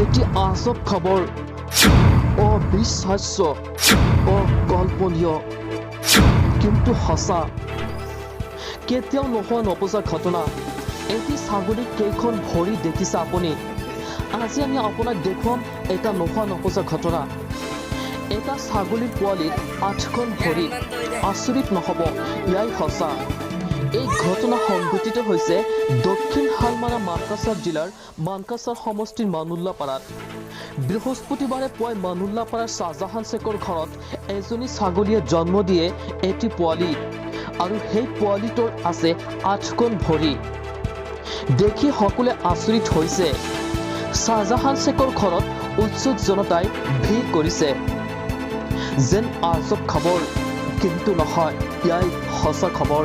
এটি আজব খবৰ অবিশ্বাস্য অকল্পনীয় কিন্তু সঁচা কেতিয়াও নোহোৱা নপজা ঘটনা এটি ছাগলীৰ কেইখন ভৰি দেখিছে আপুনি আজি আমি আপোনাক দেখুৱাম এটা নোহোৱা নপজা ঘটনা এটা ছাগলীৰ পোৱালীৰ 8খন ভৰি আচৰিত নহ'ব ইয়াই সঁচা এই ঘটনা সংঘটিত হৈছে দক্ষিণ হালমাৰা মানকাছাৰ জিলাৰ মানকাছাৰ সমষ্টিৰ মানুল্লাপাৰাত বৃহস্পতিবাৰে পুৱাই মানুল্লাপাৰাৰ শ্বাহজাহান শেখৰ ঘৰত এজনী ছাগলীয়ে জন্ম দিয়ে এটি পোৱালী আৰু সেই পোৱালীটোৰ আছে 8খন ভৰি দেখি সকলোৱে আচৰিত হৈছে শ্বাহজাহান শেখৰ ঘৰত উৎসুক জনতাই ভিৰ কৰিছে যেন আজব খবৰ কিন্তু নহয় ইয়াই সঁচা খবৰ